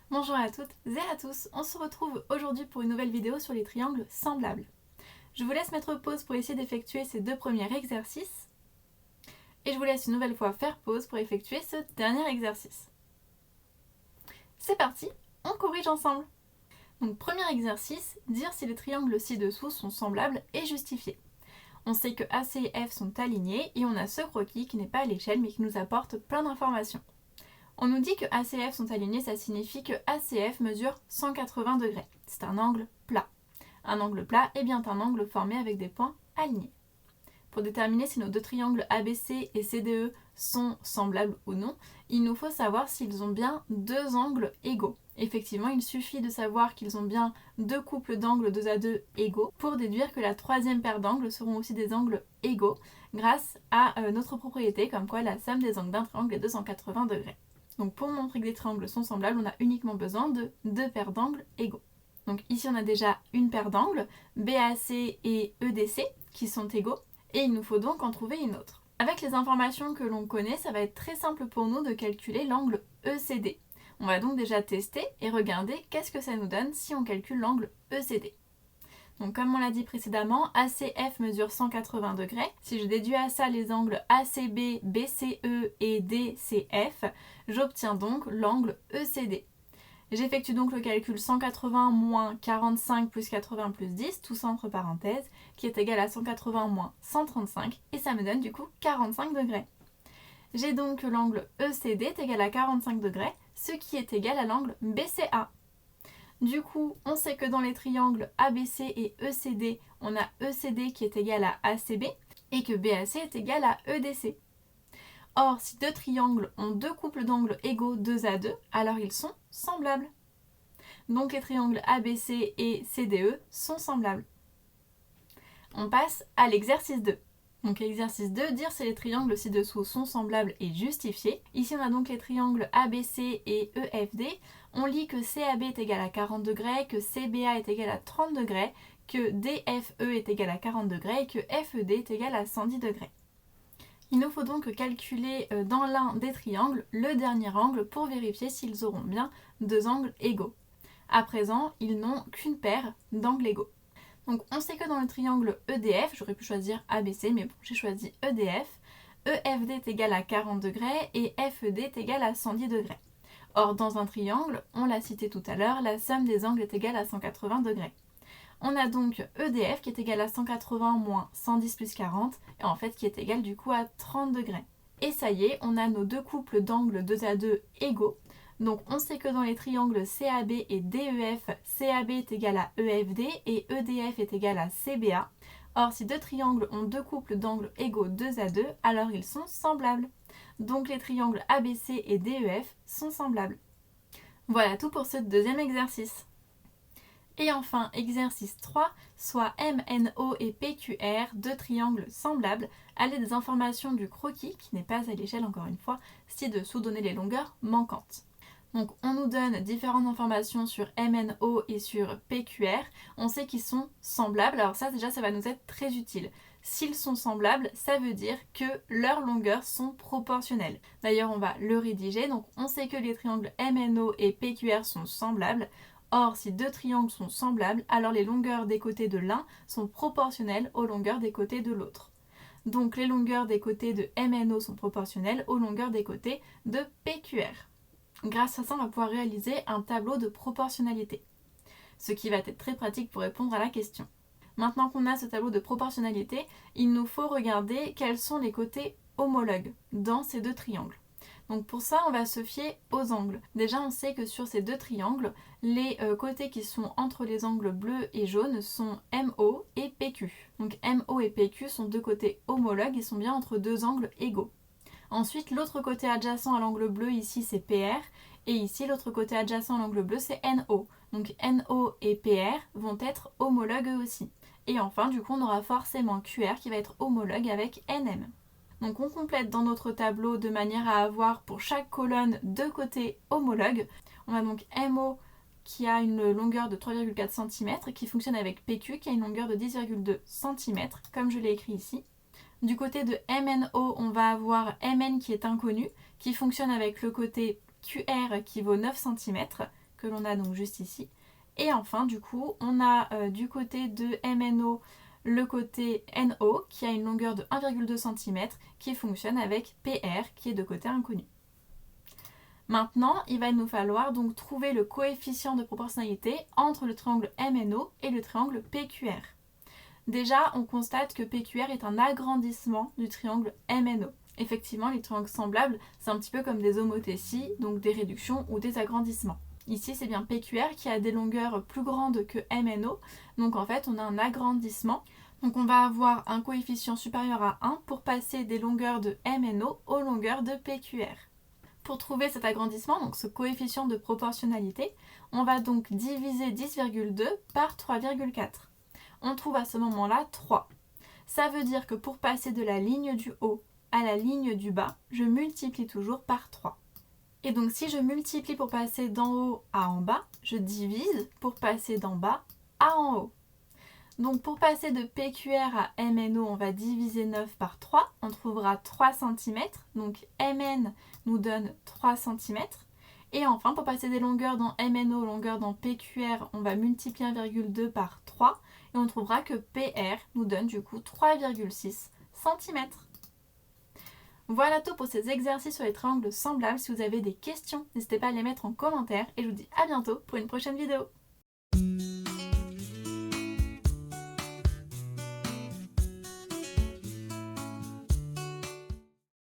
Bonjour à toutes et à tous, on se retrouve aujourd'hui pour une nouvelle vidéo sur les triangles semblables. Je vous laisse mettre pause pour essayer d'effectuer ces deux premiers exercices et je vous laisse une nouvelle fois faire pause pour effectuer ce dernier exercice. C'est parti, on corrige ensemble. Donc premier exercice, dire si les triangles ci-dessous sont semblables et justifiés. On sait que AC et F sont alignés et on a ce croquis qui n'est pas à l'échelle mais qui nous apporte plein d'informations. On nous dit que ACF sont alignés, ça signifie que ACF mesure 180 degrés. C'est un angle plat. Un angle plat est bien un angle formé avec des points alignés. Pour déterminer si nos deux triangles ABC et CDE sont semblables ou non, il nous faut savoir s'ils ont bien deux angles égaux. Effectivement, il suffit de savoir qu'ils ont bien deux couples d'angles 2 à 2 égaux pour déduire que la troisième paire d'angles seront aussi des angles égaux grâce à notre propriété comme quoi la somme des angles d'un triangle est de 180 degrés. Donc pour montrer que des triangles sont semblables, on a uniquement besoin de deux paires d'angles égaux. Donc ici on a déjà une paire d'angles, BAC et EDC, qui sont égaux, et il nous faut donc en trouver une autre. Avec les informations que l'on connaît, ça va être très simple pour nous de calculer l'angle ECD. On va donc déjà tester et regarder qu'est-ce que ça nous donne si on calcule l'angle ECD. Donc comme on l'a dit précédemment, ACF mesure 180 degrés. Si je déduis à ça les angles ACB, BCE et DCF, j'obtiens donc l'angle ECD. J'effectue donc le calcul 180 moins 45 plus 80 plus 10, tout ça entre parenthèses, qui est égal à 180 moins 135, et ça me donne du coup 45 degrés. J'ai donc que l'angle ECD est égal à 45 degrés, ce qui est égal à l'angle BCA. Du coup, on sait que dans les triangles ABC et ECD, on a ECD qui est égal à ACB et que BAC est égal à EDC. Or, si deux triangles ont deux couples d'angles égaux 2 à 2, alors ils sont semblables. Donc les triangles ABC et CDE sont semblables. On passe à l'exercice 2. Donc exercice 2, dire si les triangles ci-dessous sont semblables et justifiés. Ici on a donc les triangles ABC et EFD. On lit que CAB est égal à 40 degrés, que CBA est égal à 30 degrés, que DFE est égal à 40 degrés et que FED est égal à 110 degrés. Il nous faut donc calculer dans l'un des triangles le dernier angle pour vérifier s'ils auront bien deux angles égaux. À présent, ils n'ont qu'une paire d'angles égaux. Donc on sait que dans le triangle EDF, j'aurais pu choisir ABC, mais bon, j'ai choisi EDF. EFD est égal à 40 degrés et FED est égal à 110 degrés. Or, dans un triangle, on l'a cité tout à l'heure, la somme des angles est égale à 180 degrés. On a donc EDF qui est égal à 180 moins 110 plus 40, et en fait qui est égal du coup à 30 degrés. Et ça y est, on a nos deux couples d'angles 2 à 2 égaux. Donc on sait que dans les triangles CAB et DEF, CAB est égal à EFD et EDF est égal à CBA. Or si deux triangles ont deux couples d'angles égaux 2 à 2, alors ils sont semblables. Donc les triangles ABC et DEF sont semblables. Voilà tout pour ce deuxième exercice. Et enfin, exercice 3, soit MNO et PQR, deux triangles semblables, à l'aide des informations du croquis, qui n'est pas à l'échelle encore une fois, ci-dessous donner les longueurs manquantes. Donc on nous donne différentes informations sur MNO et sur PQR, on sait qu'ils sont semblables, alors ça déjà ça va nous être très utile. S'ils sont semblables, ça veut dire que leurs longueurs sont proportionnelles. D'ailleurs on va le rédiger, donc on sait que les triangles MNO et PQR sont semblables. Or, si deux triangles sont semblables, alors les longueurs des côtés de l'un sont proportionnelles aux longueurs des côtés de l'autre. Donc les longueurs des côtés de MNO sont proportionnelles aux longueurs des côtés de PQR. Grâce à ça, on va pouvoir réaliser un tableau de proportionnalité, ce qui va être très pratique pour répondre à la question. Maintenant qu'on a ce tableau de proportionnalité, il nous faut regarder quels sont les côtés homologues dans ces deux triangles. Donc pour ça, on va se fier aux angles. Déjà, on sait que sur ces deux triangles, les côtés qui sont entre les angles bleus et jaunes sont MO et PQ. Donc MO et PQ sont deux côtés homologues, ils sont bien entre deux angles égaux. Ensuite, l'autre côté adjacent à l'angle bleu ici, c'est PR. Et ici, l'autre côté adjacent à l'angle bleu, c'est NO. Donc NO et PR vont être homologues eux aussi. Et enfin, du coup, on aura forcément QR qui va être homologue avec NM. Donc on complète dans notre tableau de manière à avoir pour chaque colonne deux côtés homologues. On a donc MO qui a une longueur de 3,4 cm qui fonctionne avec PQ qui a une longueur de 10,2 cm comme je l'ai écrit ici. Du côté de MNO, on va avoir MN qui est inconnu qui fonctionne avec le côté QR qui vaut 9 cm que l'on a donc juste ici. Et enfin, du coup, on a du côté de MNO le côté NO qui a une longueur de 1,2 cm qui fonctionne avec PR qui est de côté inconnu. Maintenant, il va nous falloir donc trouver le coefficient de proportionnalité entre le triangle MNO et le triangle PQR. Déjà, on constate que PQR est un agrandissement du triangle MNO. Effectivement, les triangles semblables, c'est un petit peu comme des homothéties, donc des réductions ou des agrandissements. Ici, c'est bien PQR qui a des longueurs plus grandes que MNO, donc en fait, on a un agrandissement. Donc on va avoir un coefficient supérieur à 1 pour passer des longueurs de MNO aux longueurs de PQR. Pour trouver cet agrandissement, donc ce coefficient de proportionnalité, on va donc diviser 10,2 par 3,4. On trouve à ce moment-là 3. Ça veut dire que pour passer de la ligne du haut à la ligne du bas, je multiplie toujours par 3. Et donc si je multiplie pour passer d'en haut à en bas, je divise pour passer d'en bas à en haut. Donc pour passer de PQR à MNO, on va diviser 9 par 3, on trouvera 3 cm. Donc MN nous donne 3 cm. Et enfin, pour passer des longueurs dans MNO, longueurs dans PQR, on va multiplier 1,2 par 3 et on trouvera que PR nous donne du coup 3,6 cm. Voilà tout pour ces exercices sur les triangles semblables. Si vous avez des questions, n'hésitez pas à les mettre en commentaire et je vous dis à bientôt pour une prochaine vidéo.